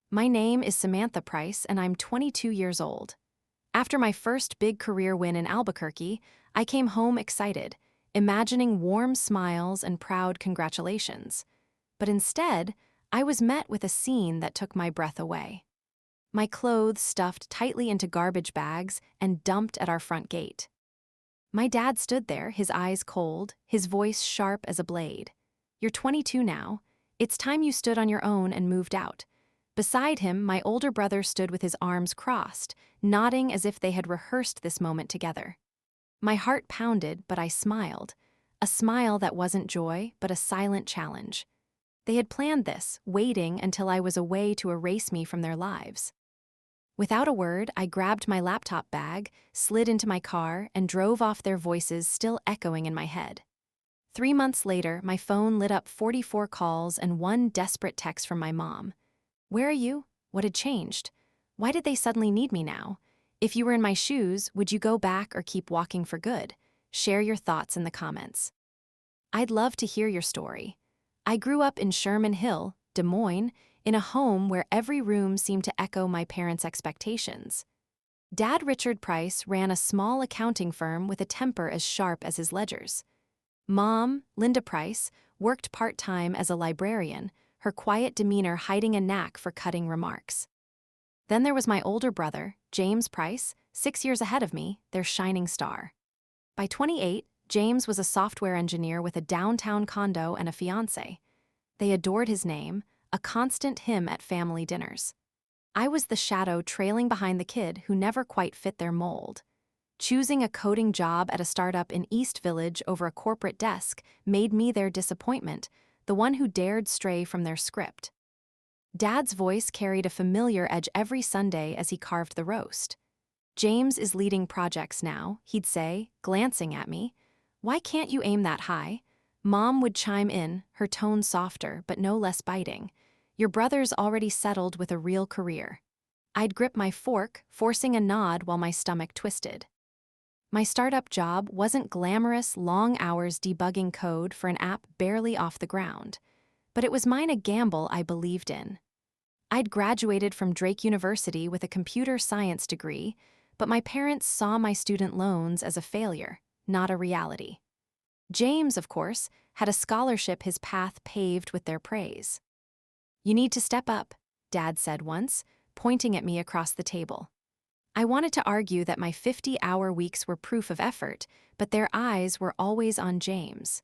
My name is Samantha Price, and I'm 22 years old. After my first big career win in Albuquerque, I came home excited, imagining warm smiles and proud congratulations. But instead, I was met with a scene that took my breath away. My clothes stuffed tightly into garbage bags and dumped at our front gate. My dad stood there, his eyes cold, his voice sharp as a blade. "You're 22 now. It's time you stood on your own and moved out." Beside him, my older brother stood with his arms crossed, nodding as if they had rehearsed this moment together. My heart pounded, but I smiled. A smile that wasn't joy, but a silent challenge. They had planned this, waiting until I was away to erase me from their lives. Without a word, I grabbed my laptop bag, slid into my car, and drove off, their voices still echoing in my head. 3 months later, my phone lit up 44 calls and one desperate text from my mom. "Where are you? What had changed? Why did they suddenly need me now? If you were in my shoes, would you go back or keep walking for good? Share your thoughts in the comments." I'd love to hear your story. I grew up in Sherman Hill, Des Moines, in a home where every room seemed to echo my parents' expectations. Dad Richard Price ran a small accounting firm with a temper as sharp as his ledgers. Mom, Linda Price, worked part-time as a librarian, her quiet demeanor hiding a knack for cutting remarks. Then there was my older brother, James Price, 6 years ahead of me, their shining star. By 28, James was a software engineer with a downtown condo and a fiancée. They adored his name, a constant hymn at family dinners. I was the shadow trailing behind the kid who never quite fit their mold. Choosing a coding job at a startup in East Village over a corporate desk made me their disappointment, the one who dared stray from their script. Dad's voice carried a familiar edge every Sunday as he carved the roast. "James is leading projects now," he'd say, glancing at me. "Why can't you aim that high?" Mom would chime in, her tone softer but no less biting. "Your brother's already settled with a real career." I'd grip my fork, forcing a nod while my stomach twisted. My startup job wasn't glamorous, long hours debugging code for an app barely off the ground. But it was mine, a gamble I believed in. I'd graduated from Drake University with a computer science degree, but my parents saw my student loans as a failure, not a reality. James, of course, had a scholarship, his path paved with their praise. "You need to step up," Dad said once, pointing at me across the table. I wanted to argue that my 50-hour weeks were proof of effort, but their eyes were always on James.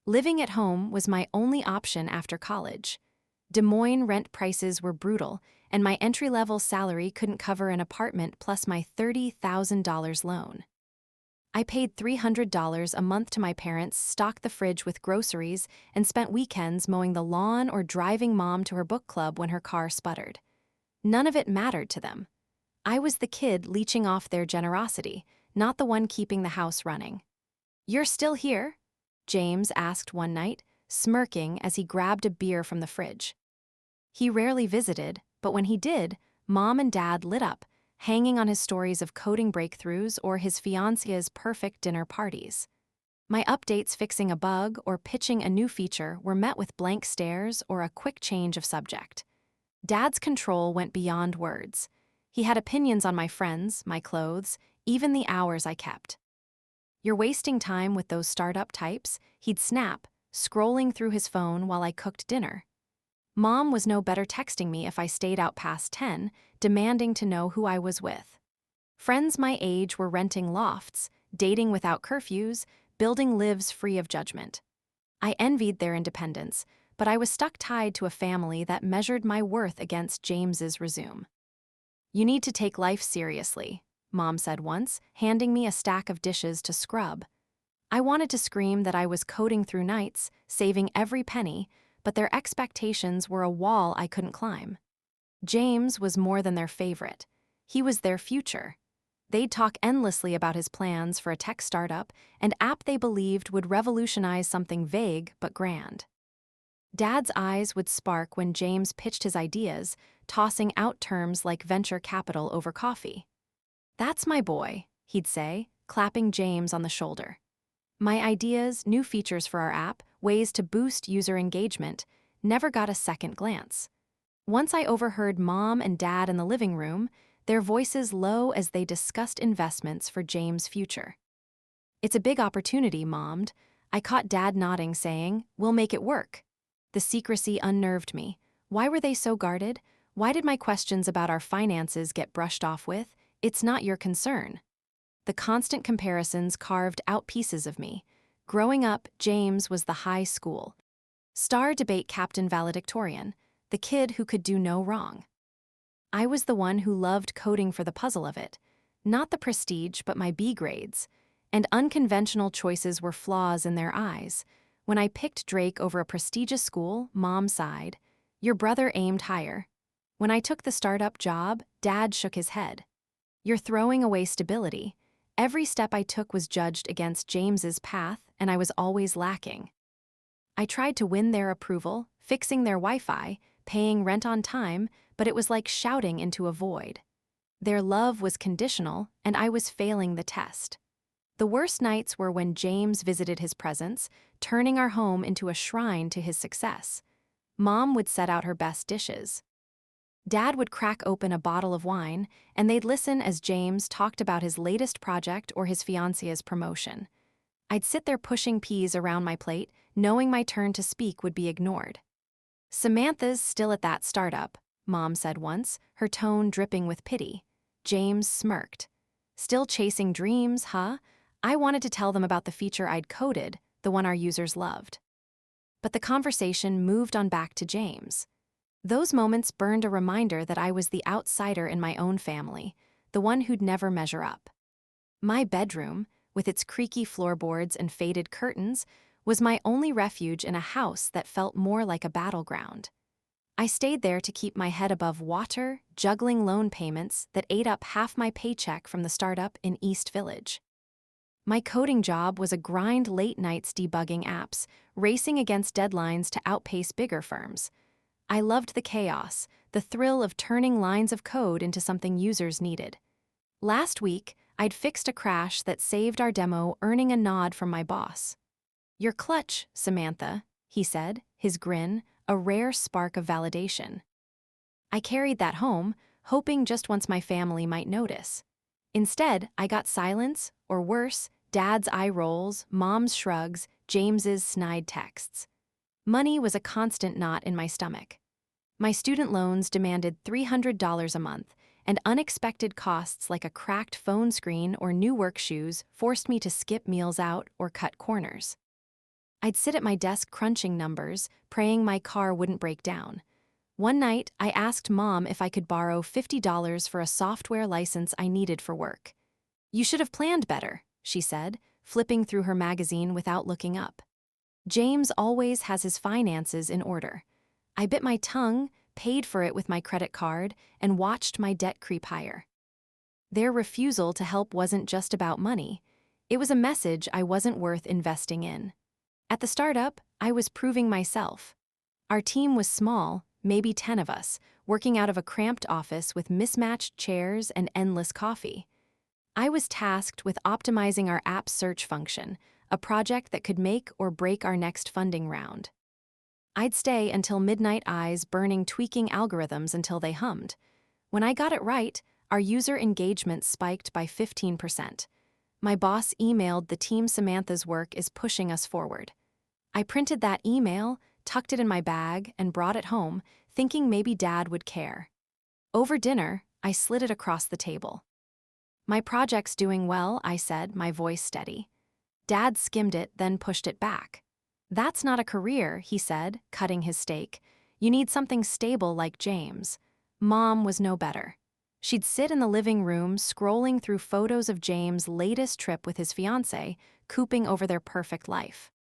Living at home was my only option after college. Des Moines rent prices were brutal, and my entry-level salary couldn't cover an apartment plus my $30,000 loan. I paid $300 a month to my parents, stocked the fridge with groceries, and spent weekends mowing the lawn or driving Mom to her book club when her car sputtered. None of it mattered to them. I was the kid leeching off their generosity, not the one keeping the house running. "You're still here?" James asked one night, smirking as he grabbed a beer from the fridge. He rarely visited, but when he did, Mom and Dad lit up, hanging on his stories of coding breakthroughs or his fiancée's perfect dinner parties. My updates fixing a bug or pitching a new feature were met with blank stares or a quick change of subject. Dad's control went beyond words. He had opinions on my friends, my clothes, even the hours I kept. "You're wasting time with those startup types," he'd snap, scrolling through his phone while I cooked dinner. Mom was no better, texting me if I stayed out past 10, demanding to know who I was with. Friends my age were renting lofts, dating without curfews, building lives free of judgment. I envied their independence, but I was stuck tied to a family that measured my worth against James's resume. "You need to take life seriously," Mom said once, handing me a stack of dishes to scrub. I wanted to scream that I was coding through nights, saving every penny, but their expectations were a wall I couldn't climb. James was more than their favorite. He was their future. They'd talk endlessly about his plans for a tech startup, an app they believed would revolutionize something vague but grand. Dad's eyes would spark when James pitched his ideas, tossing out terms like venture capital over coffee. "That's my boy," he'd say, clapping James on the shoulder. My ideas, new features for our app, ways to boost user engagement, never got a second glance. Once I overheard Mom and Dad in the living room, their voices low as they discussed investments for James' future. "It's a big opportunity, Mom." I caught Dad nodding, saying, "We'll make it work." The secrecy unnerved me. Why were they so guarded? Why did my questions about our finances get brushed off with, "It's not your concern"? The constant comparisons carved out pieces of me. Growing up, James was the high school star debate captain valedictorian, the kid who could do no wrong. I was the one who loved coding for the puzzle of it, not the prestige but my B grades, and unconventional choices were flaws in their eyes. When I picked Drake over a prestigious school, Mom sighed. "Your brother aimed higher." When I took the startup job, Dad shook his head. "You're throwing away stability." Every step I took was judged against James's path, and I was always lacking. I tried to win their approval, fixing their Wi-Fi, paying rent on time, but it was like shouting into a void. Their love was conditional, and I was failing the test. The worst nights were when James visited his presence, turning our home into a shrine to his success. Mom would set out her best dishes. Dad would crack open a bottle of wine, and they'd listen as James talked about his latest project or his fiancée's promotion. I'd sit there pushing peas around my plate, knowing my turn to speak would be ignored. "Samantha's still at that startup," Mom said once, her tone dripping with pity. James smirked. "Still chasing dreams, huh?" I wanted to tell them about the feature I'd coded, the one our users loved. But the conversation moved on back to James. Those moments burned a reminder that I was the outsider in my own family, the one who'd never measure up. My bedroom, with its creaky floorboards and faded curtains, was my only refuge in a house that felt more like a battleground. I stayed there to keep my head above water, juggling loan payments that ate up half my paycheck from the startup in East Village. My coding job was a grind, late nights debugging apps, racing against deadlines to outpace bigger firms. I loved the chaos, the thrill of turning lines of code into something users needed. Last week, I'd fixed a crash that saved our demo, earning a nod from my boss. "You're clutch, Samantha," he said, his grin, a rare spark of validation. I carried that home, hoping just once my family might notice. Instead, I got silence, or worse, Dad's eye rolls, Mom's shrugs, James's snide texts. Money was a constant knot in my stomach. My student loans demanded $300 a month, and unexpected costs like a cracked phone screen or new work shoes forced me to skip meals out or cut corners. I'd sit at my desk crunching numbers, praying my car wouldn't break down. One night, I asked Mom if I could borrow $50 for a software license I needed for work. "You should have planned better," she said, flipping through her magazine without looking up. "James always has his finances in order." I bit my tongue, paid for it with my credit card, and watched my debt creep higher. Their refusal to help wasn't just about money. It was a message I wasn't worth investing in. At the startup, I was proving myself. Our team was small, maybe 10 of us, working out of a cramped office with mismatched chairs and endless coffee. I was tasked with optimizing our app search function, a project that could make or break our next funding round. I'd stay until midnight, eyes burning, tweaking algorithms until they hummed. When I got it right, our user engagement spiked by 15%. My boss emailed the team, "Samantha's work is pushing us forward." I printed that email, tucked it in my bag, and brought it home, thinking maybe Dad would care. Over dinner, I slid it across the table. "My project's doing well," I said, my voice steady. Dad skimmed it, then pushed it back. "That's not a career," he said, cutting his steak. "You need something stable like James." Mom was no better. She'd sit in the living room, scrolling through photos of James' latest trip with his fiancée, cooping over their perfect life.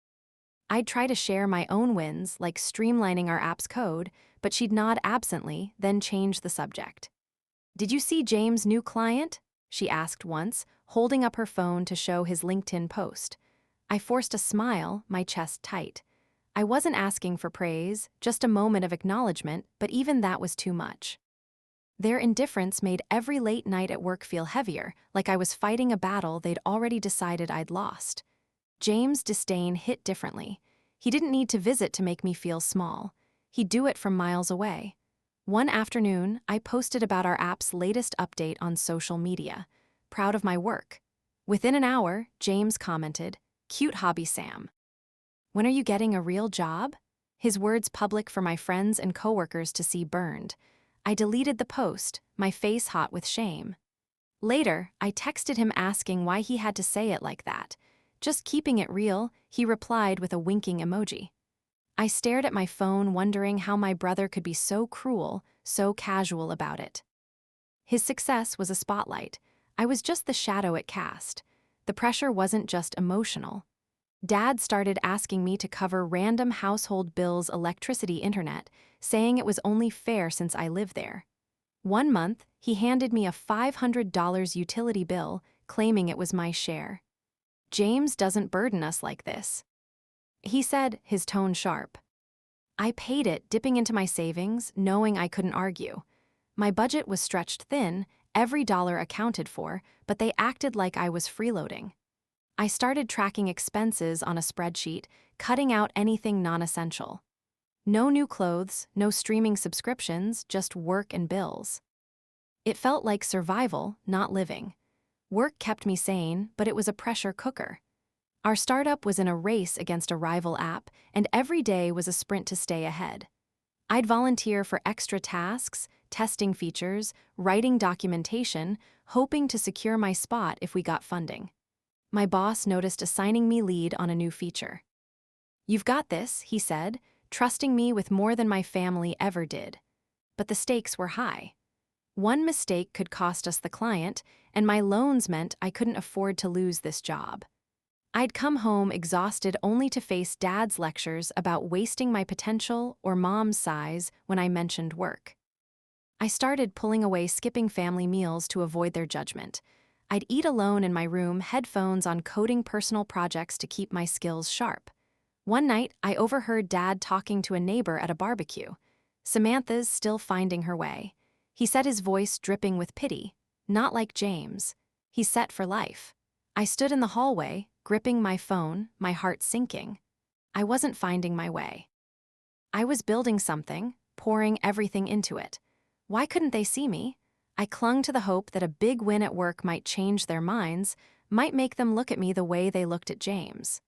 I'd try to share my own wins, like streamlining our app's code, but she'd nod absently, then change the subject. "Did you see James' new client?" she asked once, holding up her phone to show his LinkedIn post. I forced a smile, my chest tight. I wasn't asking for praise, just a moment of acknowledgement, but even that was too much. Their indifference made every late night at work feel heavier, like I was fighting a battle they'd already decided I'd lost. James' disdain hit differently. He didn't need to visit to make me feel small. He'd do it from miles away. One afternoon, I posted about our app's latest update on social media, proud of my work. Within an hour, James commented, "Cute hobby, Sam. When are you getting a real job?" His words public for my friends and coworkers to see burned. I deleted the post, my face hot with shame. Later, I texted him asking why he had to say it like that. Just keeping it real, he replied with a winking emoji. I stared at my phone wondering how my brother could be so cruel, so casual about it. His success was a spotlight. I was just the shadow it cast. The pressure wasn't just emotional. Dad started asking me to cover random household bills, electricity, internet, saying it was only fair since I live there. One month, he handed me a $500 utility bill, claiming it was my share. "James doesn't burden us like this," he said, his tone sharp. I paid it, dipping into my savings, knowing I couldn't argue. My budget was stretched thin, every dollar accounted for, but they acted like I was freeloading. I started tracking expenses on a spreadsheet, cutting out anything non-essential. No new clothes, no streaming subscriptions, just work and bills. It felt like survival, not living. Work kept me sane, but it was a pressure cooker. Our startup was in a race against a rival app, and every day was a sprint to stay ahead. I'd volunteer for extra tasks, testing features, writing documentation, hoping to secure my spot if we got funding. My boss noticed assigning me lead on a new feature. "You've got this," he said, trusting me with more than my family ever did. But the stakes were high. One mistake could cost us the client, and my loans meant I couldn't afford to lose this job. I'd come home exhausted only to face Dad's lectures about wasting my potential or Mom's sighs when I mentioned work. I started pulling away, skipping family meals to avoid their judgment. I'd eat alone in my room, headphones on, coding personal projects to keep my skills sharp. One night, I overheard Dad talking to a neighbor at a barbecue. "Samantha's still finding her way," he said, his voice dripping with pity. "Not like James. He's set for life." I stood in the hallway, gripping my phone, my heart sinking. I wasn't finding my way. I was building something, pouring everything into it. Why couldn't they see me? I clung to the hope that a big win at work might change their minds, might make them look at me the way they looked at James.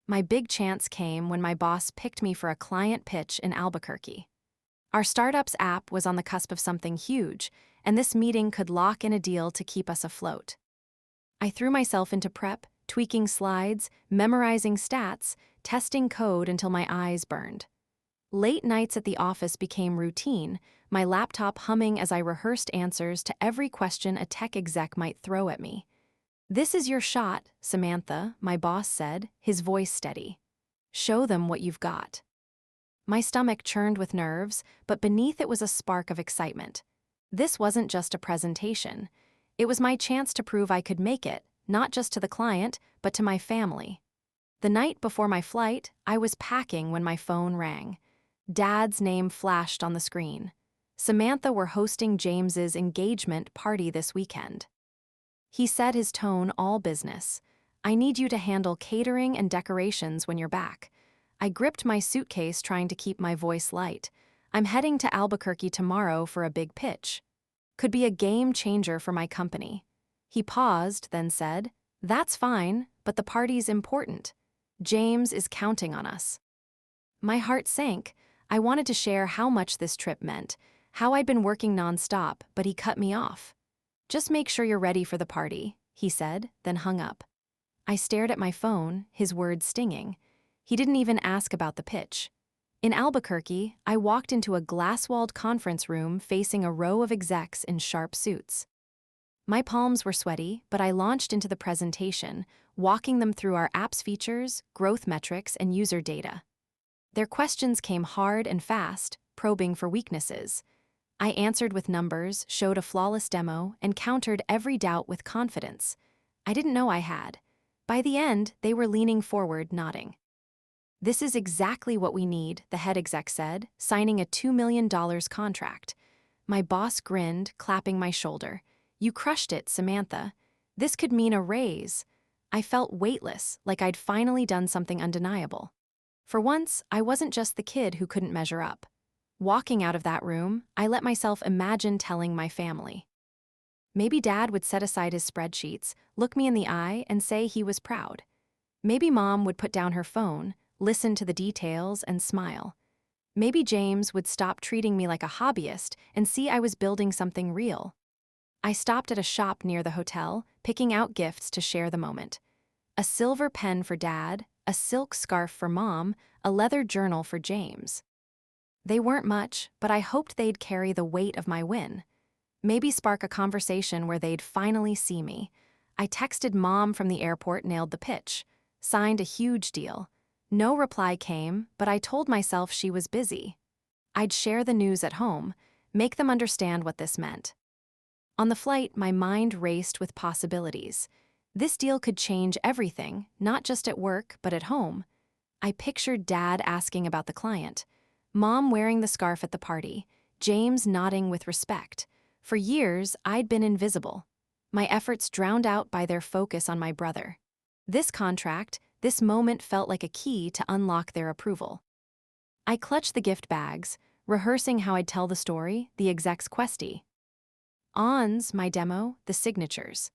My big chance came when my boss picked me for a client pitch in Albuquerque. Our startup's app was on the cusp of something huge, and this meeting could lock in a deal to keep us afloat. I threw myself into prep, tweaking slides, memorizing stats, testing code until my eyes burned. Late nights at the office became routine, my laptop humming as I rehearsed answers to every question a tech exec might throw at me. "This is your shot, Samantha," my boss said, his voice steady. "Show them what you've got." My stomach churned with nerves, but beneath it was a spark of excitement. This wasn't just a presentation. It was my chance to prove I could make it, not just to the client, but to my family. The night before my flight, I was packing when my phone rang. Dad's name flashed on the screen. Samantha were hosting James's engagement party this weekend. He said, his tone all business. "I need you to handle catering and decorations when you're back." I gripped my suitcase, trying to keep my voice light. "I'm heading to Albuquerque tomorrow for a big pitch. Could be a game changer for my company." He paused, then said, "That's fine, but the party's important. James is counting on us." My heart sank. I wanted to share how much this trip meant, how I'd been working nonstop, but he cut me off. "Just make sure you're ready for the party," he said, then hung up. I stared at my phone, his words stinging. He didn't even ask about the pitch. In Albuquerque, I walked into a glass-walled conference room facing a row of execs in sharp suits. My palms were sweaty, but I launched into the presentation, walking them through our app's features, growth metrics, and user data. Their questions came hard and fast, probing for weaknesses. I answered with numbers, showed a flawless demo, and countered every doubt with confidence. I didn't know I had. By the end, they were leaning forward, nodding. "This is exactly what we need," the head exec said, signing a $2 million contract. My boss grinned, clapping my shoulder. "You crushed it, Samantha. This could mean a raise." I felt weightless, like I'd finally done something undeniable. For once, I wasn't just the kid who couldn't measure up. Walking out of that room, I let myself imagine telling my family. Maybe Dad would set aside his spreadsheets, look me in the eye, and say he was proud. Maybe Mom would put down her phone, listen to the details, and smile. Maybe James would stop treating me like a hobbyist and see I was building something real. I stopped at a shop near the hotel, picking out gifts to share the moment. A silver pen for Dad, a silk scarf for Mom, a leather journal for James. They weren't much, but I hoped they'd carry the weight of my win. Maybe spark a conversation where they'd finally see me. I texted Mom from the airport, nailed the pitch. Signed a huge deal. No reply came, but I told myself she was busy. I'd share the news at home, make them understand what this meant. On the flight, my mind raced with possibilities. This deal could change everything, not just at work, but at home. I pictured Dad asking about the client, Mom wearing the scarf at the party, James nodding with respect. For years, I'd been invisible. My efforts drowned out by their focus on my brother. This contract, this moment felt like a key to unlock their approval. I clutched the gift bags, rehearsing how I'd tell the story, the exec's questy. Ons, my demo, the signatures.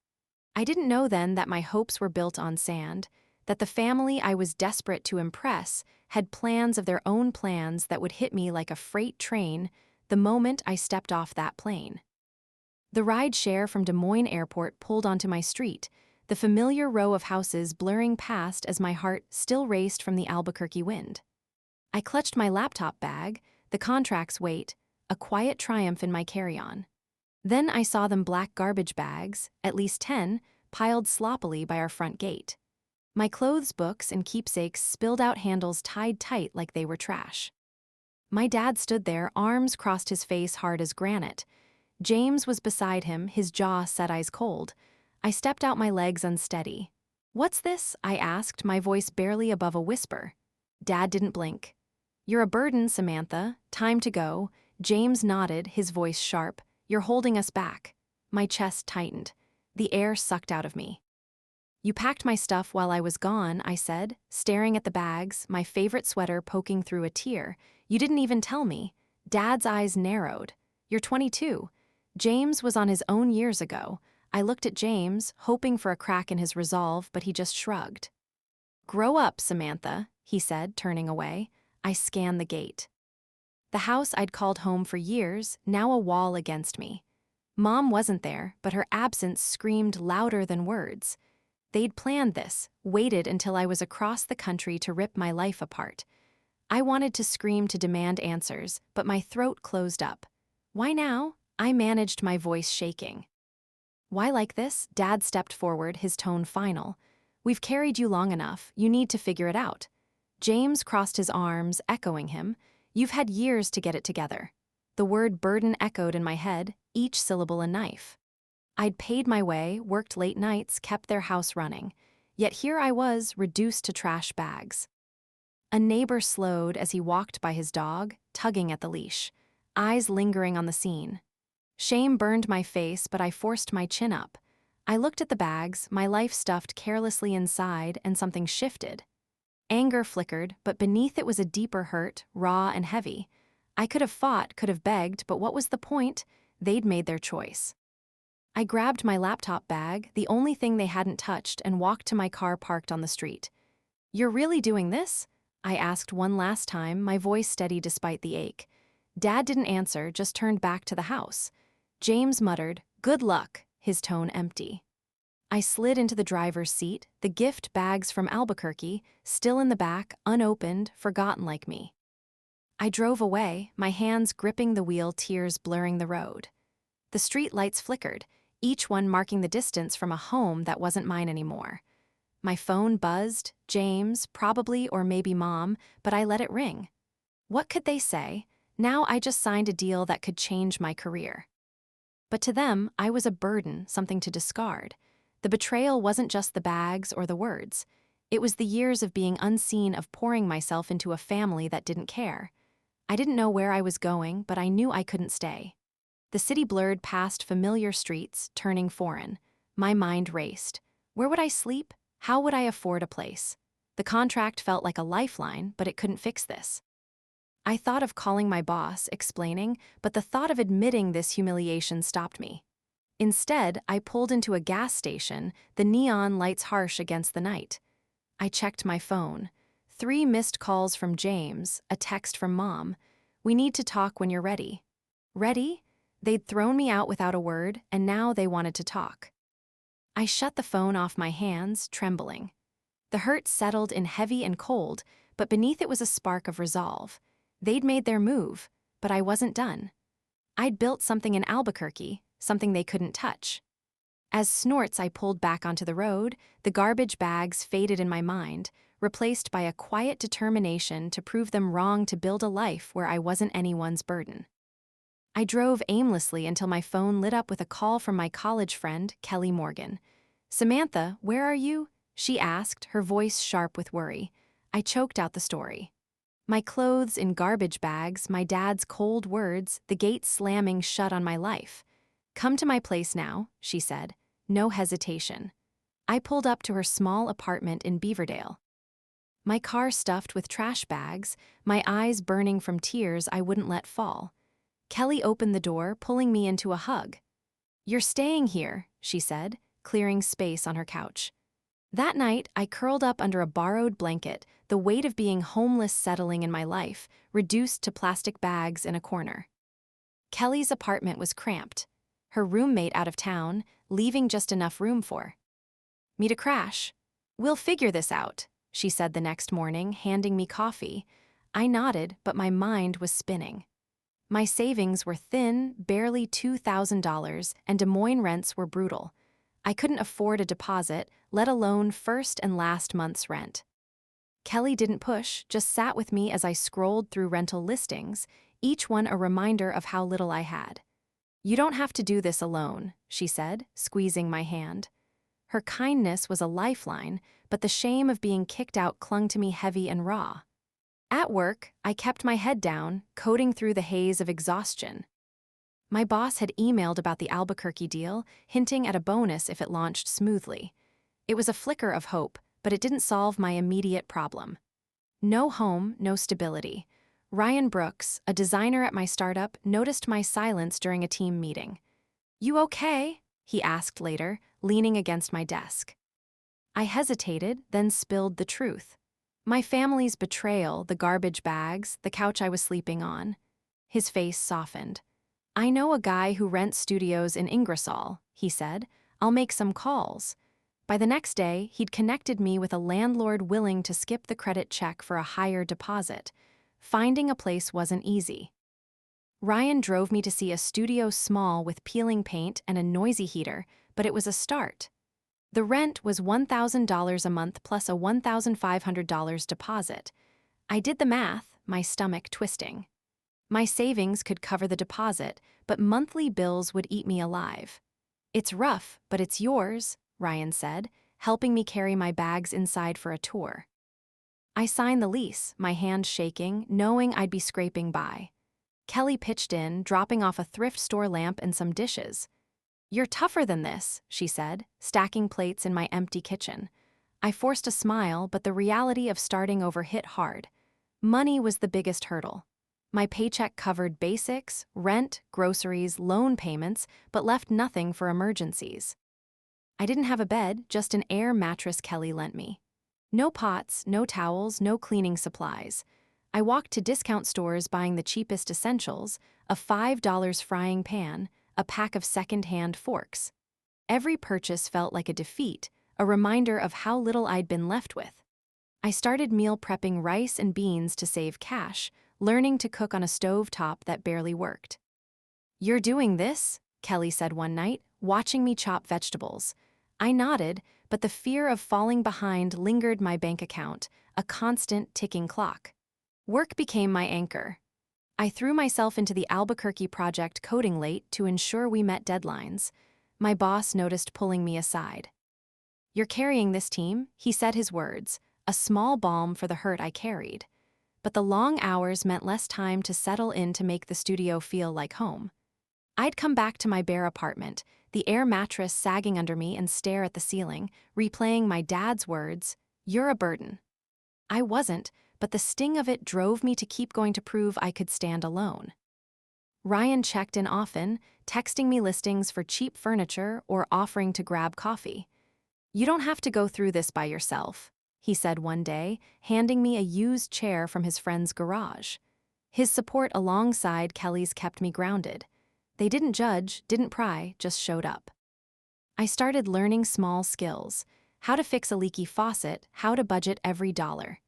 I didn't know then that my hopes were built on sand, that the family I was desperate to impress had plans of their own plans that would hit me like a freight train the moment I stepped off that plane. The ride share from Des Moines Airport pulled onto my street, the familiar row of houses blurring past as my heart still raced from the Albuquerque wind. I clutched my laptop bag, the contract's weight, a quiet triumph in my carry-on. Then I saw them black garbage bags, at least 10, piled sloppily by our front gate. My clothes, books, and keepsakes spilled out, handles tied tight like they were trash. My dad stood there, arms crossed, his face hard as granite. James was beside him, his jaw set ice cold. I stepped out, my legs unsteady. "What's this?" I asked, my voice barely above a whisper. Dad didn't blink. "You're a burden, Samantha. Time to go." James nodded, his voice sharp. "You're holding us back." My chest tightened. The air sucked out of me. "You packed my stuff while I was gone," I said, staring at the bags, my favorite sweater poking through a tear. "You didn't even tell me." Dad's eyes narrowed. "You're 22. James was on his own years ago." I looked at James, hoping for a crack in his resolve, but he just shrugged. "Grow up, Samantha," he said, turning away. I scanned the gate. The house I'd called home for years, now a wall against me. Mom wasn't there, but her absence screamed louder than words. They'd planned this, waited until I was across the country to rip my life apart. I wanted to scream, to demand answers, but my throat closed up. "Why now?" I managed, my voice shaking. "Why like this?" Dad stepped forward, his tone final. "We've carried you long enough, you need to figure it out." James crossed his arms, echoing him. "You've had years to get it together." The word burden echoed in my head, each syllable a knife. I'd paid my way, worked late nights, kept their house running. Yet here I was, reduced to trash bags. A neighbor slowed as he walked by his dog, tugging at the leash, eyes lingering on the scene. Shame burned my face, but I forced my chin up. I looked at the bags, my life stuffed carelessly inside, and something shifted. Anger flickered, but beneath it was a deeper hurt, raw and heavy. I could have fought, could have begged, but what was the point? They'd made their choice. I grabbed my laptop bag, the only thing they hadn't touched, and walked to my car parked on the street. "You're really doing this?" I asked one last time, my voice steady despite the ache. Dad didn't answer, just turned back to the house. James muttered, "Good luck," his tone empty. I slid into the driver's seat, the gift bags from Albuquerque, still in the back, unopened, forgotten like me. I drove away, my hands gripping the wheel, tears blurring the road. The street lights flickered, each one marking the distance from a home that wasn't mine anymore. My phone buzzed, James, probably, or maybe Mom, but I let it ring. What could they say? Now I just signed a deal that could change my career. But to them, I was a burden, something to discard. The betrayal wasn't just the bags or the words. It was the years of being unseen, of pouring myself into a family that didn't care. I didn't know where I was going, but I knew I couldn't stay. The city blurred past familiar streets, turning foreign. My mind raced. Where would I sleep? How would I afford a place? The contract felt like a lifeline, but it couldn't fix this. I thought of calling my boss, explaining, but the thought of admitting this humiliation stopped me. Instead, I pulled into a gas station, the neon lights harsh against the night. I checked my phone. 3 missed calls from James, a text from Mom. "We need to talk when you're ready." Ready? They'd thrown me out without a word, and now they wanted to talk. I shut the phone off my hands, trembling. The hurt settled in heavy and cold, but beneath it was a spark of resolve. They'd made their move, but I wasn't done. I'd built something in Albuquerque, something they couldn't touch. As snorts I pulled back onto the road, the garbage bags faded in my mind, replaced by a quiet determination to prove them wrong to build a life where I wasn't anyone's burden. I drove aimlessly until my phone lit up with a call from my college friend, Kelly Morgan. "Samantha, where are you?" she asked, her voice sharp with worry. I choked out the story. My clothes in garbage bags, my dad's cold words, the gate slamming shut on my life. "Come to my place now," she said. No hesitation. I pulled up to her small apartment in Beaverdale. My car stuffed with trash bags, my eyes burning from tears I wouldn't let fall. Kelly opened the door, pulling me into a hug. "You're staying here," she said, clearing space on her couch. That night, I curled up under a borrowed blanket, the weight of being homeless settling in my life, reduced to plastic bags in a corner. Kelly's apartment was cramped. Her roommate out of town, leaving just enough room for me to crash. "We'll figure this out," she said the next morning, handing me coffee. I nodded, but my mind was spinning. My savings were thin, barely $2,000, and Des Moines rents were brutal. I couldn't afford a deposit, let alone first and last month's rent. Kelly didn't push, just sat with me as I scrolled through rental listings, each one a reminder of how little I had. "You don't have to do this alone," she said, squeezing my hand. Her kindness was a lifeline, but the shame of being kicked out clung to me heavy and raw. At work, I kept my head down, coding through the haze of exhaustion. My boss had emailed about the Albuquerque deal, hinting at a bonus if it launched smoothly. It was a flicker of hope, but it didn't solve my immediate problem. No home, no stability. Ryan Brooks, a designer at my startup, noticed my silence during a team meeting. "You okay?" he asked later, leaning against my desk. I hesitated, then spilled the truth. My family's betrayal, the garbage bags, the couch I was sleeping on. His face softened. "I know a guy who rents studios in Ingersoll," he said. "I'll make some calls." By the next day, he'd connected me with a landlord willing to skip the credit check for a higher deposit. Finding a place wasn't easy. Ryan drove me to see a studio small with peeling paint and a noisy heater, but it was a start. The rent was $1,000 a month plus a $1,500 deposit. I did the math, my stomach twisting. My savings could cover the deposit, but monthly bills would eat me alive. "It's rough, but it's yours," Ryan said, helping me carry my bags inside for a tour. I signed the lease, my hand shaking, knowing I'd be scraping by. Kelly pitched in, dropping off a thrift store lamp and some dishes. "You're tougher than this," she said, stacking plates in my empty kitchen. I forced a smile, but the reality of starting over hit hard. Money was the biggest hurdle. My paycheck covered basics, rent, groceries, loan payments, but left nothing for emergencies. I didn't have a bed, just an air mattress Kelly lent me. No pots, no towels, no cleaning supplies. I walked to discount stores buying the cheapest essentials, a $5 frying pan, a pack of second-hand forks. Every purchase felt like a defeat, a reminder of how little I'd been left with. I started meal prepping rice and beans to save cash, learning to cook on a stovetop that barely worked. "You're doing this?" Kelly said one night, watching me chop vegetables. I nodded, but the fear of falling behind lingered my bank account, a constant ticking clock. Work became my anchor. I threw myself into the Albuquerque project coding late to ensure we met deadlines. My boss noticed, pulling me aside. "You're carrying this team," he said, his words, a small balm for the hurt I carried. But the long hours meant less time to settle in to make the studio feel like home. I'd come back to my bare apartment, the air mattress sagging under me, and stare at the ceiling, replaying my dad's words, "You're a burden." I wasn't, but the sting of it drove me to keep going to prove I could stand alone. Ryan checked in often, texting me listings for cheap furniture or offering to grab coffee. "You don't have to go through this by yourself," he said one day, handing me a used chair from his friend's garage. His support alongside Kelly's kept me grounded. They didn't judge, didn't pry, just showed up. I started learning small skills: how to fix a leaky faucet, how to budget every dollar.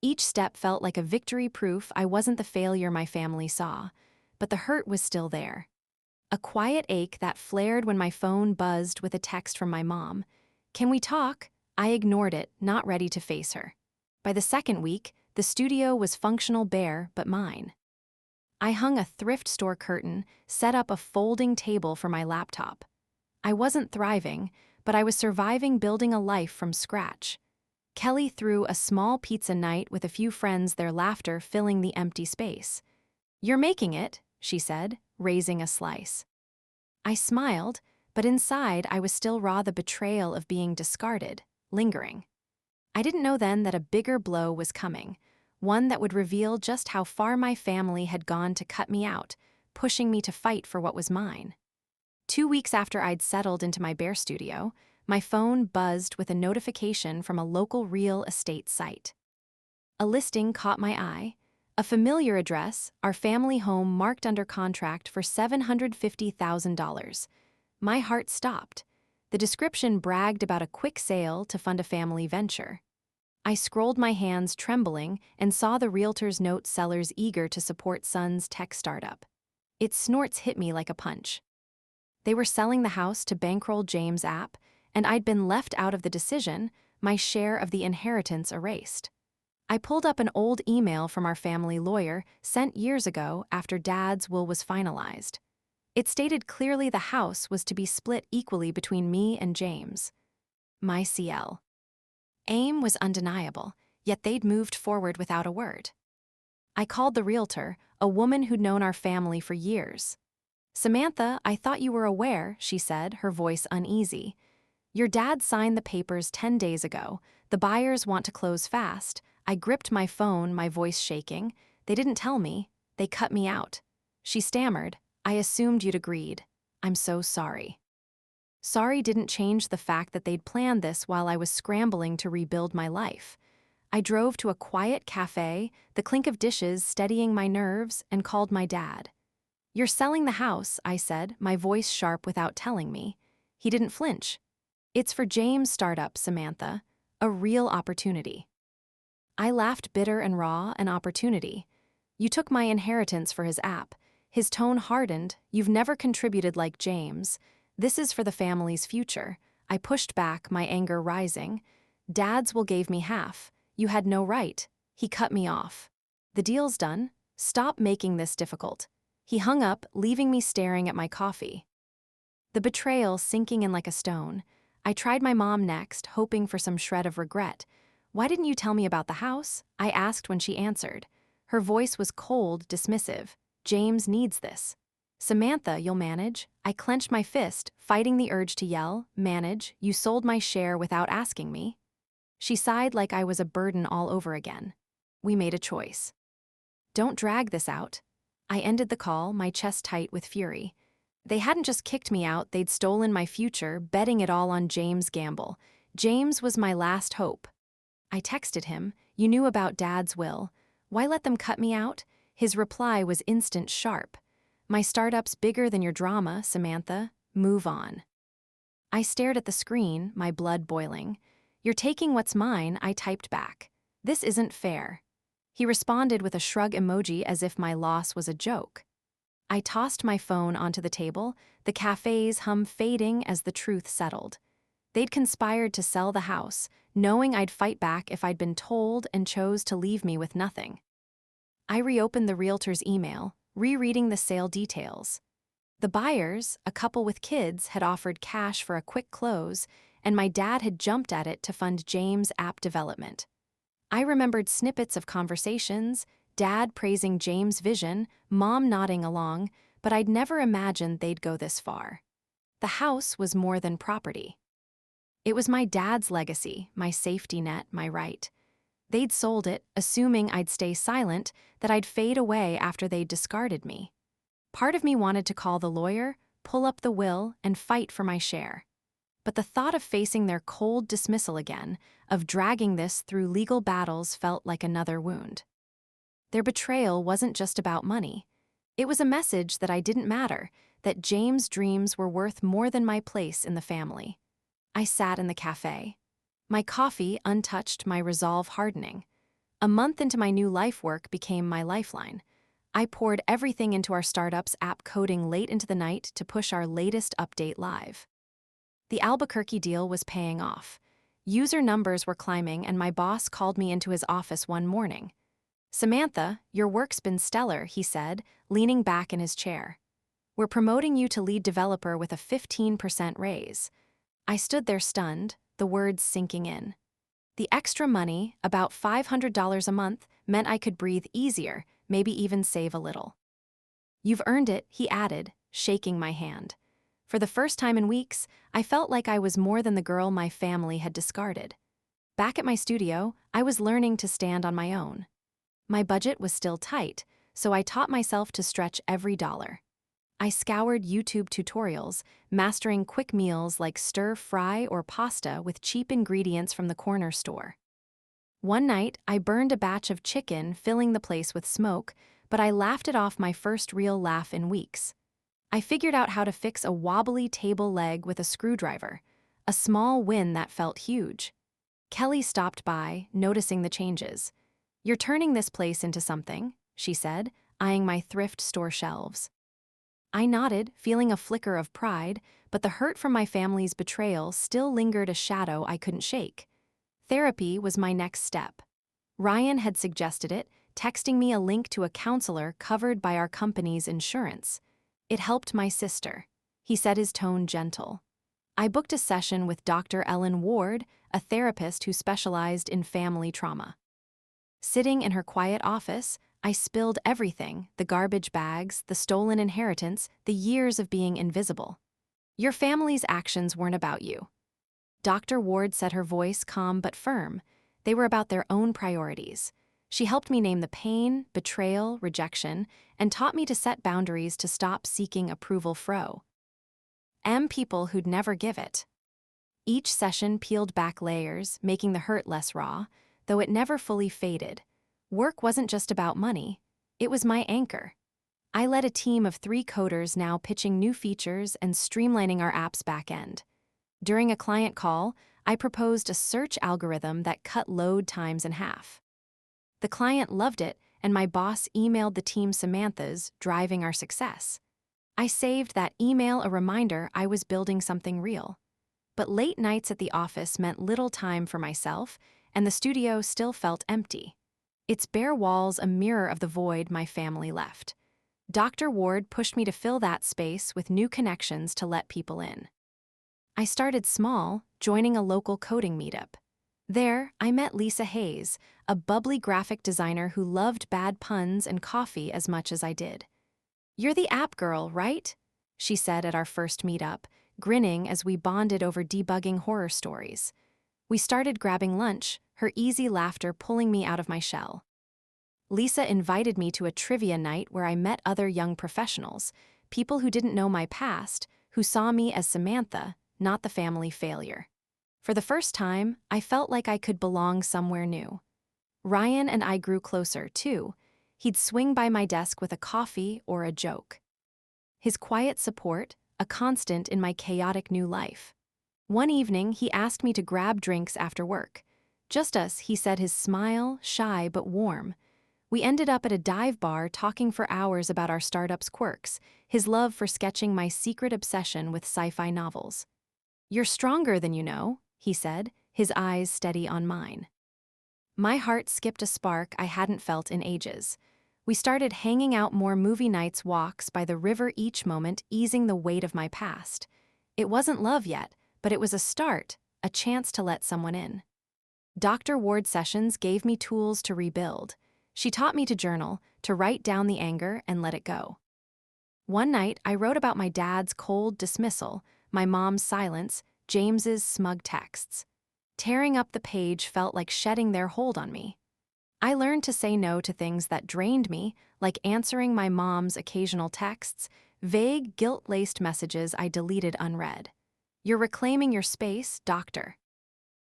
Each step felt like a victory, proof I wasn't the failure my family saw, but the hurt was still there. A quiet ache that flared when my phone buzzed with a text from my mom. "Can we talk?" I ignored it, not ready to face her. By the second week, the studio was functional, bare, but mine. I hung a thrift store curtain, set up a folding table for my laptop. I wasn't thriving, but I was surviving, building a life from scratch. Kelly threw a small pizza night with a few friends, their laughter filling the empty space. "You're making it," she said, raising a slice. I smiled, but inside I was still raw, the betrayal of being discarded, lingering. I didn't know then that a bigger blow was coming, one that would reveal just how far my family had gone to cut me out, pushing me to fight for what was mine. 2 weeks after I'd settled into my bare studio, my phone buzzed with a notification from a local real estate site. A listing caught my eye. A familiar address, our family home marked under contract for $750,000. My heart stopped. The description bragged about a quick sale to fund a family venture. I scrolled, my hands trembling, and saw the realtor's note: sellers eager to support son's tech startup. Its snorts hit me like a punch. They were selling the house to bankroll James' app, and I'd been left out of the decision, my share of the inheritance erased. I pulled up an old email from our family lawyer, sent years ago after Dad's will was finalized. It stated clearly the house was to be split equally between me and James. My CL. Aim was undeniable, yet they'd moved forward without a word. I called the realtor, a woman who'd known our family for years. "Samantha, I thought you were aware," she said, her voice uneasy. "Your dad signed the papers 10 days ago. The buyers want to close fast." I gripped my phone, my voice shaking. "They didn't tell me. They cut me out." She stammered, "I assumed you'd agreed. I'm so sorry." Sorry didn't change the fact that they'd planned this while I was scrambling to rebuild my life. I drove to a quiet cafe, the clink of dishes steadying my nerves, and called my dad. "You're selling the house," I said, my voice sharp without telling me. He didn't flinch. "It's for James' startup, Samantha. A real opportunity." I laughed, bitter and raw. "An opportunity? You took my inheritance for his app." His tone hardened. "You've never contributed like James. This is for the family's future." I pushed back, my anger rising. "Dad's will gave me half. You had no right." He cut me off. "The deal's done. Stop making this difficult." He hung up, leaving me staring at my coffee. The betrayal sinking in like a stone. I tried my mom next, hoping for some shred of regret. "Why didn't you tell me about the house?" I asked when she answered. Her voice was cold, dismissive. "James needs this." "Samantha, you'll manage." I clenched my fist, fighting the urge to yell. "Manage? You sold my share without asking me." She sighed like I was a burden all over again. "We made a choice. Don't drag this out." I ended the call, my chest tight with fury. They hadn't just kicked me out, they'd stolen my future, betting it all on James' gamble. James was my last hope. I texted him, "You knew about Dad's will. Why let them cut me out?" His reply was instant, sharp. "My startup's bigger than your drama, Samantha. Move on." I stared at the screen, my blood boiling. "You're taking what's mine," I typed back. "This isn't fair." He responded with a shrug emoji as if my loss was a joke. I tossed my phone onto the table, the cafe's hum fading as the truth settled. They'd conspired to sell the house, knowing I'd fight back if I'd been told, and chose to leave me with nothing. I reopened the realtor's email, rereading the sale details. The buyers, a couple with kids, had offered cash for a quick close, and my dad had jumped at it to fund James' app development. I remembered snippets of conversations, Dad praising James' vision, Mom nodding along, but I'd never imagined they'd go this far. The house was more than property. It was my dad's legacy, my safety net, my right. They'd sold it, assuming I'd stay silent, that I'd fade away after they'd discarded me. Part of me wanted to call the lawyer, pull up the will, and fight for my share. But the thought of facing their cold dismissal again, of dragging this through legal battles, felt like another wound. Their betrayal wasn't just about money. It was a message that I didn't matter, that James' dreams were worth more than my place in the family. I sat in the cafe. My coffee untouched, my resolve hardening. A month into my new life, work became my lifeline. I poured everything into our startup's app, coding late into the night to push our latest update live. The Albuquerque deal was paying off. User numbers were climbing, and my boss called me into his office one morning. "Samantha, your work's been stellar," he said, leaning back in his chair. "We're promoting you to lead developer with a 15% raise." I stood there stunned, the words sinking in. The extra money, about $500 a month, meant I could breathe easier, maybe even save a little. "You've earned it," he added, shaking my hand. For the first time in weeks, I felt like I was more than the girl my family had discarded. Back at my studio, I was learning to stand on my own. My budget was still tight, so I taught myself to stretch every dollar. I scoured YouTube tutorials, mastering quick meals like stir-fry or pasta with cheap ingredients from the corner store. One night, I burned a batch of chicken, filling the place with smoke, but I laughed it off, my first real laugh in weeks. I figured out how to fix a wobbly table leg with a screwdriver, a small win that felt huge. Kelly stopped by, noticing the changes. "You're turning this place into something," she said, eyeing my thrift store shelves. I nodded, feeling a flicker of pride, but the hurt from my family's betrayal still lingered, a shadow I couldn't shake. Therapy was my next step. Ryan had suggested it, texting me a link to a counselor covered by our company's insurance. It helped my sister, he said, his tone gentle. I booked a session with Dr. Ellen Ward, a therapist who specialized in family trauma. Sitting in her quiet office, I spilled everything: the garbage bags, the stolen inheritance, the years of being invisible. "Your family's actions weren't about you." Dr. Ward said, her voice calm but firm. They were about their own priorities. She helped me name the pain, betrayal, rejection, and taught me to set boundaries, to stop seeking approval from people who'd never give it. Each session peeled back layers, making the hurt less raw, though it never fully faded. Work wasn't just about money. It was my anchor. I led a team of 3 coders, now pitching new features and streamlining our app's back end. During a client call, I proposed a search algorithm that cut load times in half. The client loved it, and my boss emailed the team Samantha's driving our success. I saved that email a reminder I was building something real. But late nights at the office meant little time for myself, and the studio still felt empty. Its bare walls a mirror of the void my family left. Dr. Ward pushed me to fill that space with new connections to let people in. I started small, joining a local coding meetup. There, I met Lisa Hayes, a bubbly graphic designer who loved bad puns and coffee as much as I did. "You're the app girl, right?" she said at our first meetup, grinning as we bonded over debugging horror stories. We started grabbing lunch, her easy laughter pulling me out of my shell. Lisa invited me to a trivia night where I met other young professionals, people who didn't know my past, who saw me as Samantha, not the family failure. For the first time, I felt like I could belong somewhere new. Ryan and I grew closer, too. He'd swing by my desk with a coffee or a joke. His quiet support, a constant in my chaotic new life. One evening, he asked me to grab drinks after work. "Just us," he said, his smile shy but warm. We ended up at a dive bar talking for hours about our startup's quirks, his love for sketching, my secret obsession with sci-fi novels. "You're stronger than you know," he said, his eyes steady on mine. My heart skipped a spark I hadn't felt in ages. We started hanging out more, movie nights, walks by the river, each moment easing the weight of my past. It wasn't love yet, but it was a start, a chance to let someone in. Dr. Ward sessions gave me tools to rebuild. She taught me to journal, to write down the anger and let it go. One night, I wrote about my dad's cold dismissal, my mom's silence, James's smug texts. Tearing up the page felt like shedding their hold on me. I learned to say no to things that drained me, like answering my mom's occasional texts, vague, guilt-laced messages I deleted unread. "You're reclaiming your space, doctor,"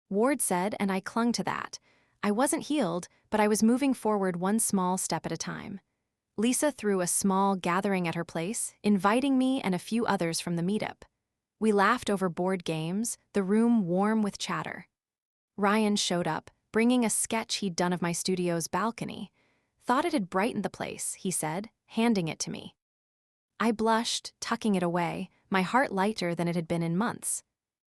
Ward said, and I clung to that. I wasn't healed, but I was moving forward one small step at a time. Lisa threw a small gathering at her place, inviting me and a few others from the meetup. We laughed over board games, the room warm with chatter. Ryan showed up, bringing a sketch he'd done of my studio's balcony. "Thought it had brightened the place," he said, handing it to me. I blushed, tucking it away, my heart lighter than it had been in months.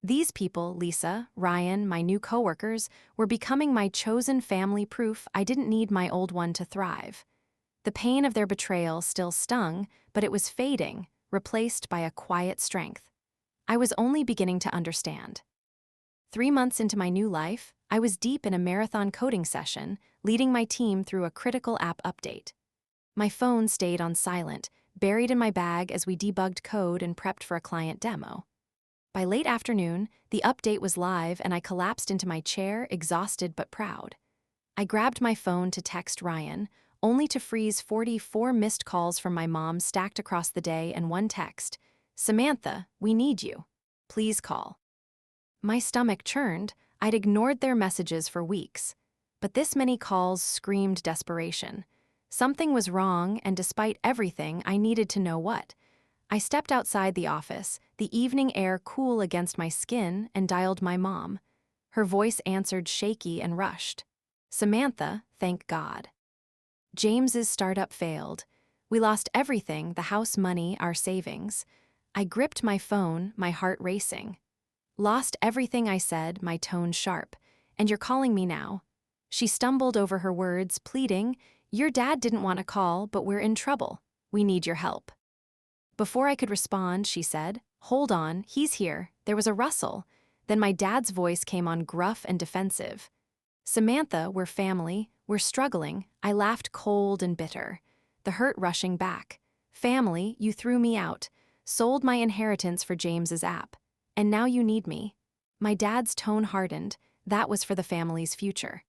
These people, Lisa, Ryan, my new coworkers, were becoming my chosen family, proof I didn't need my old one to thrive. The pain of their betrayal still stung, but it was fading, replaced by a quiet strength. I was only beginning to understand. 3 months into my new life, I was deep in a marathon coding session, leading my team through a critical app update. My phone stayed on silent, buried in my bag as we debugged code and prepped for a client demo. By late afternoon, the update was live and I collapsed into my chair, exhausted but proud. I grabbed my phone to text Ryan, only to freeze 44 missed calls from my mom stacked across the day and one text: "Samantha, we need you. Please call." My stomach churned. I'd ignored their messages for weeks. But this many calls screamed desperation. Something was wrong, and despite everything, I needed to know what. I stepped outside the office, the evening air cool against my skin, and dialed my mom. Her voice answered shaky and rushed. "Samantha, thank God." James's startup failed. We lost everything, the house money, our savings. I gripped my phone, my heart racing. "Lost everything," I said, my tone sharp. "And you're calling me now." She stumbled over her words, pleading, "Your dad didn't want a call, but we're in trouble. We need your help." Before I could respond, she said, "Hold on, he's here." There was a rustle. Then my dad's voice came on, gruff and defensive. "Samantha, we're family. We're struggling." I laughed, cold and bitter, the hurt rushing back. "Family, you threw me out, sold my inheritance for James's app. And now you need me." My dad's tone hardened. That was for the family's future.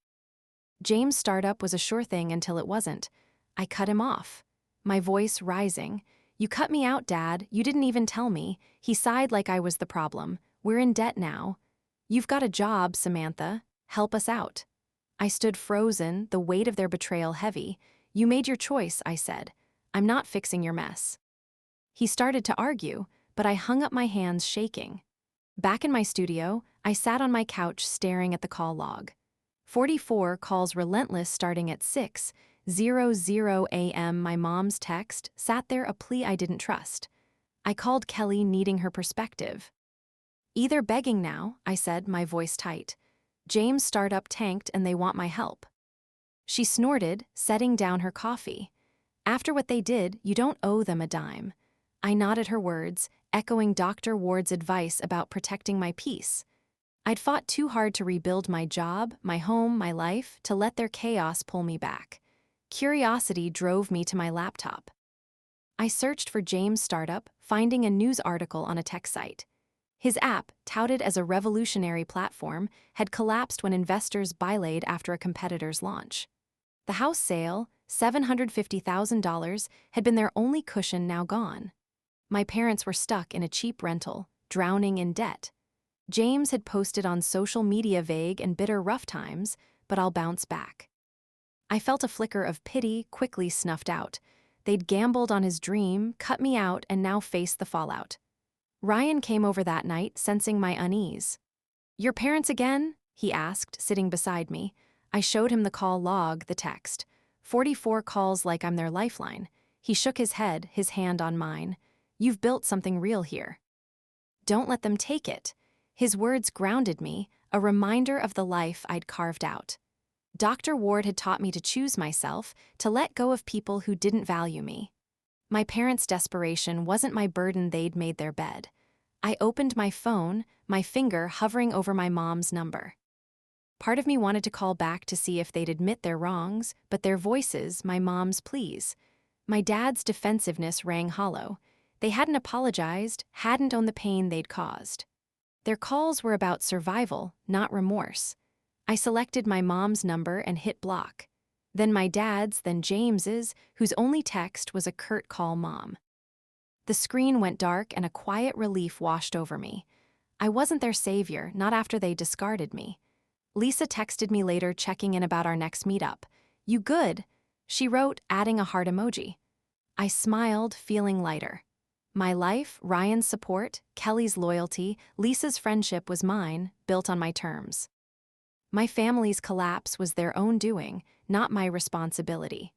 James' startup was a sure thing until it wasn't. I cut him off, my voice rising. "You cut me out, Dad. You didn't even tell me." He sighed like I was the problem. "We're in debt now." "You've got a job, Samantha. Help us out." I stood frozen, the weight of their betrayal heavy. "You made your choice," I said. "I'm not fixing your mess." He started to argue, but I hung up my hands, shaking. Back in my studio, I sat on my couch staring at the call log. 44 calls, relentless, starting at 6:00 a.m. My mom's text sat there, a plea I didn't trust. I called Kelly, needing her perspective. "Either begging now," I said, my voice tight. "James' startup tanked and they want my help." She snorted, setting down her coffee. "After what they did, you don't owe them a dime." I nodded her words, echoing Dr. Ward's advice about protecting my peace. I'd fought too hard to rebuild my job, my home, my life, to let their chaos pull me back. Curiosity drove me to my laptop. I searched for James' startup, finding a news article on a tech site. His app, touted as a revolutionary platform, had collapsed when investors buylaid after a competitor's launch. The house sale, $750,000, had been their only cushion, now gone. My parents were stuck in a cheap rental, drowning in debt. James had posted on social media vague and bitter rough times, but I'll bounce back. I felt a flicker of pity, quickly snuffed out. They'd gambled on his dream, cut me out, and now faced the fallout. Ryan came over that night, sensing my unease. "Your parents again?" he asked, sitting beside me. I showed him the call log, the text. 44 calls like I'm their lifeline. He shook his head, his hand on mine. "You've built something real here. Don't let them take it." His words grounded me, a reminder of the life I'd carved out. Dr. Ward had taught me to choose myself, to let go of people who didn't value me. My parents' desperation wasn't my burden, they'd made their bed. I opened my phone, my finger hovering over my mom's number. Part of me wanted to call back to see if they'd admit their wrongs, but their voices, my mom's pleas. My dad's defensiveness rang hollow. They hadn't apologized, hadn't owned the pain they'd caused. Their calls were about survival, not remorse. I selected my mom's number and hit block. then my dad's, then James's, whose only text was a curt call, "Mom." The screen went dark and a quiet relief washed over me. I wasn't their savior, not after they discarded me. Lisa texted me later, checking in about our next meetup. "You good?" she wrote, adding a heart emoji. I smiled, feeling lighter. My life, Ryan's support, Kelly's loyalty, Lisa's friendship was mine, built on my terms. My family's collapse was their own doing, not my responsibility.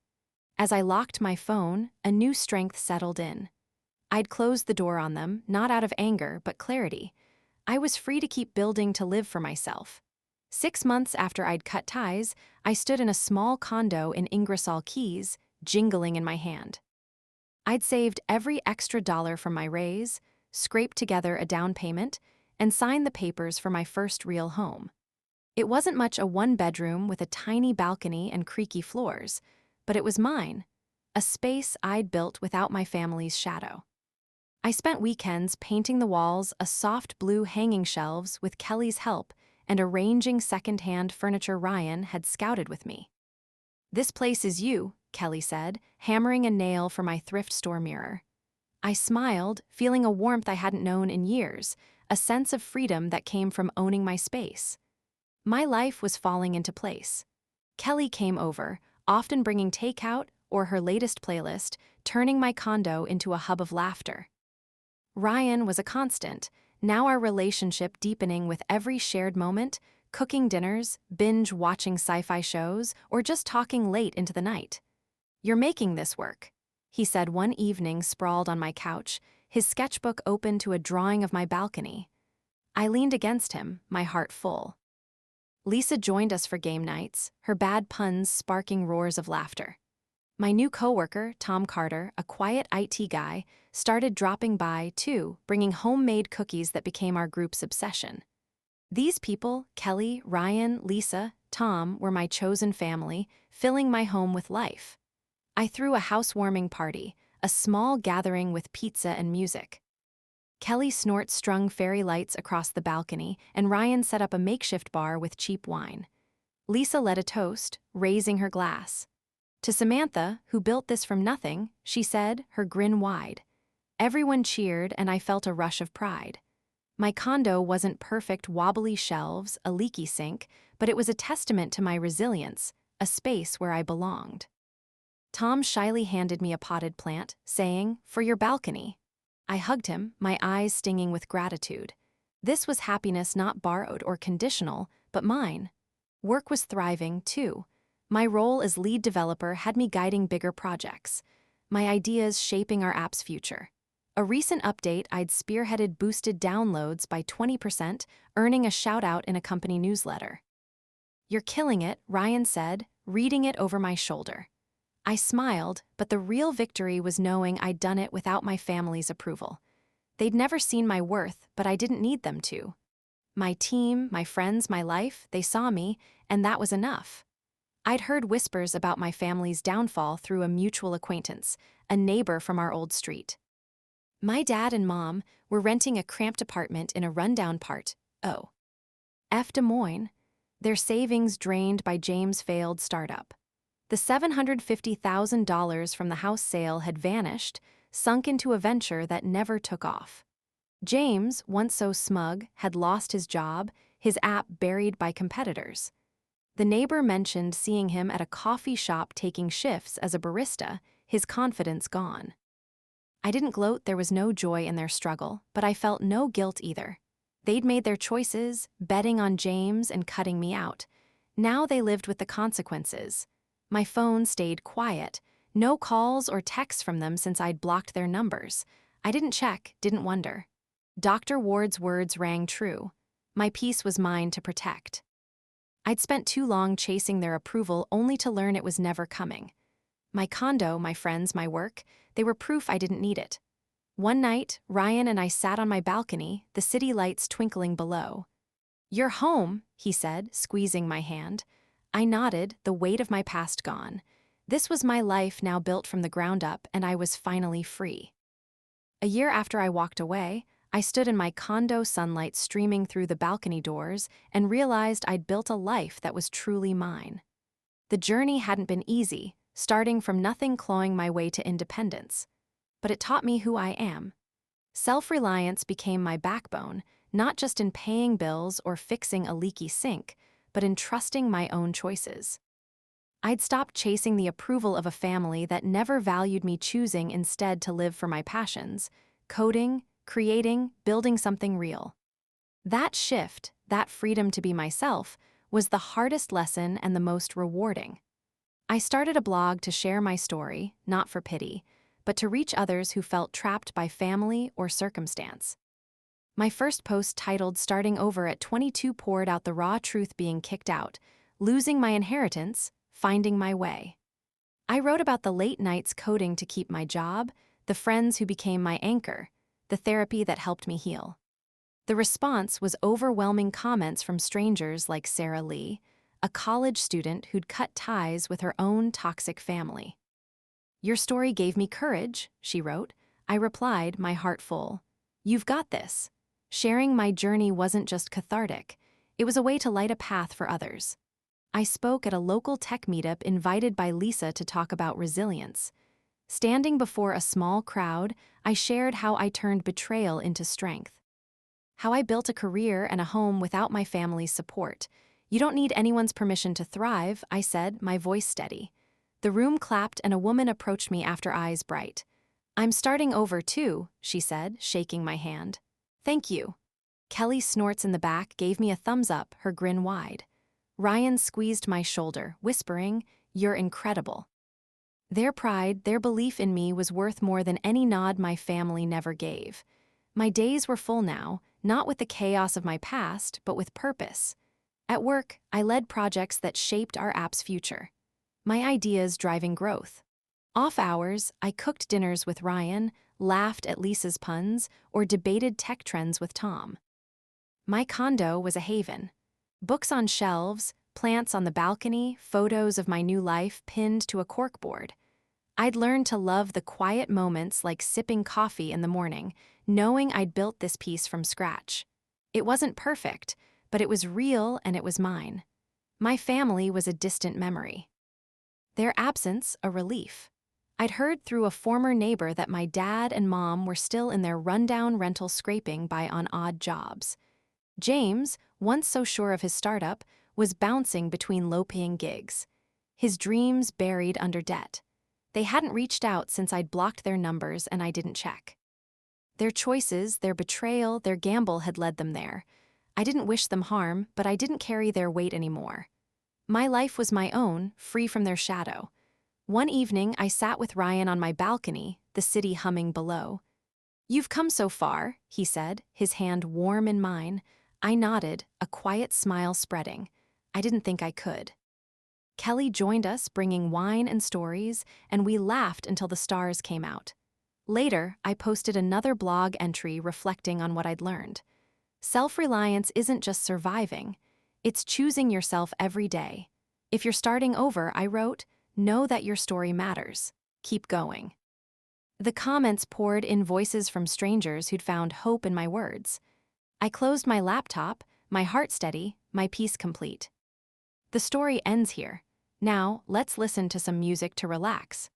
As I locked my phone, a new strength settled in. I'd closed the door on them, not out of anger, but clarity. I was free to keep building to live for myself. 6 months after I'd cut ties, I stood in a small condo in Ingersoll Keys, jingling in my hand. I'd saved every extra dollar from my raise, scraped together a down payment, and signed the papers for my first real home. It wasn't much, a one-bedroom with a tiny balcony and creaky floors, but it was mine, a space I'd built without my family's shadow. I spent weekends painting the walls a soft blue, hanging shelves with Kelly's help, and arranging second-hand furniture Ryan had scouted with me. "This place is you," Kelly said, hammering a nail for my thrift store mirror. I smiled, feeling a warmth I hadn't known in years, a sense of freedom that came from owning my space. My life was falling into place. Kelly came over, often bringing takeout or her latest playlist, turning my condo into a hub of laughter. Ryan was a constant, now our relationship deepening with every shared moment, cooking dinners, binge-watching sci-fi shows, or just talking late into the night. "You're making this work," he said one evening, sprawled on my couch, his sketchbook open to a drawing of my balcony. I leaned against him, my heart full. Lisa joined us for game nights, her bad puns sparking roars of laughter. My new coworker, Tom Carter, a quiet IT guy, started dropping by, too, bringing homemade cookies that became our group's obsession. These people, Kelly, Ryan, Lisa, Tom, were my chosen family, filling my home with life. I threw a housewarming party, a small gathering with pizza and music. Kelly strung fairy lights across the balcony, and Ryan set up a makeshift bar with cheap wine. Lisa led a toast, raising her glass. "To Samantha, who built this from nothing," she said, her grin wide. Everyone cheered, and I felt a rush of pride. My condo wasn't perfect, wobbly shelves, a leaky sink, but it was a testament to my resilience, a space where I belonged. Tom shyly handed me a potted plant, saying, "For your balcony." I hugged him, my eyes stinging with gratitude. This was happiness not borrowed or conditional, but mine. Work was thriving, too. My role as lead developer had me guiding bigger projects, my ideas shaping our app's future. A recent update I'd spearheaded boosted downloads by 20%, earning a shout-out in a company newsletter. "You're killing it," Ryan said, reading it over my shoulder. I smiled, but the real victory was knowing I'd done it without my family's approval. They'd never seen my worth, but I didn't need them to. My team, my friends, my life, they saw me, and that was enough. I'd heard whispers about my family's downfall through a mutual acquaintance, a neighbor from our old street. My dad and mom were renting a cramped apartment in a rundown part, Des Moines, their savings drained by James' failed startup. The $750,000 from the house sale had vanished, sunk into a venture that never took off. James, once so smug, had lost his job, his app buried by competitors. The neighbor mentioned seeing him at a coffee shop taking shifts as a barista, his confidence gone. I didn't gloat, there was no joy in their struggle, but I felt no guilt either. They'd made their choices, betting on James and cutting me out. Now they lived with the consequences. My phone stayed quiet, no calls or texts from them since I'd blocked their numbers. I didn't check, didn't wonder. Dr. Ward's words rang true. My peace was mine to protect. I'd spent too long chasing their approval only to learn it was never coming. My condo, my friends, my work, they were proof I didn't need it. One night, Ryan and I sat on my balcony, the city lights twinkling below. "You're home," he said, squeezing my hand. I nodded, the weight of my past gone. This was my life now built from the ground up, and I was finally free. A year after I walked away, I stood in my condo, sunlight streaming through the balcony doors, and realized I'd built a life that was truly mine. The journey hadn't been easy, starting from nothing clawing my way to independence. But it taught me who I am. Self-reliance became my backbone, not just in paying bills or fixing a leaky sink, but in trusting my own choices. I'd stopped chasing the approval of a family that never valued me, choosing instead to live for my passions: coding, creating, building something real. That shift, that freedom to be myself, was the hardest lesson and the most rewarding. I started a blog to share my story, not for pity, but to reach others who felt trapped by family or circumstance. My first post, titled "Starting Over at 22", poured out the raw truth: being kicked out, losing my inheritance, finding my way. I wrote about the late nights coding to keep my job, the friends who became my anchor, the therapy that helped me heal. The response was overwhelming. Comments from strangers like Sarah Lee, a college student who'd cut ties with her own toxic family. "Your story gave me courage," she wrote. I replied, my heart full. "You've got this." Sharing my journey wasn't just cathartic, it was a way to light a path for others. I spoke at a local tech meetup, invited by Lisa to talk about resilience. Standing before a small crowd, I shared how I turned betrayal into strength. How I built a career and a home without my family's support. "You don't need anyone's permission to thrive," I said, my voice steady. The room clapped and a woman approached me after, eyes bright. "I'm starting over too," she said, shaking my hand. "Thank you." Kelly Snorts in the back gave me a thumbs up, her grin wide. Ryan squeezed my shoulder, whispering, "You're incredible." Their pride, their belief in me, was worth more than any nod my family never gave. My days were full now, not with the chaos of my past, but with purpose. At work, I led projects that shaped our app's future. My ideas driving growth. Off hours, I cooked dinners with Ryan, laughed at Lisa's puns, or debated tech trends with Tom. My condo was a haven. Books on shelves, plants on the balcony, photos of my new life pinned to a corkboard. I'd learned to love the quiet moments, like sipping coffee in the morning, knowing I'd built this piece from scratch. It wasn't perfect, but it was real and it was mine. My family was a distant memory. Their absence, a relief. I'd heard through a former neighbor that my dad and mom were still in their rundown rental, scraping by on odd jobs. James, once so sure of his startup, was bouncing between low-paying gigs, his dreams buried under debt. They hadn't reached out since I'd blocked their numbers and I didn't check. Their choices, their betrayal, their gamble had led them there. I didn't wish them harm, but I didn't carry their weight anymore. My life was my own, free from their shadow. One evening, I sat with Ryan on my balcony, the city humming below. "You've come so far," he said, his hand warm in mine. I nodded, a quiet smile spreading. I didn't think I could. Kelly joined us, bringing wine and stories, and we laughed until the stars came out. Later, I posted another blog entry reflecting on what I'd learned. Self-reliance isn't just surviving, it's choosing yourself every day. If you're starting over, I wrote, know that your story matters. Keep going. The comments poured in, voices from strangers who'd found hope in my words. I closed my laptop, my heart steady, my piece complete. The story ends here. Now, let's listen to some music to relax.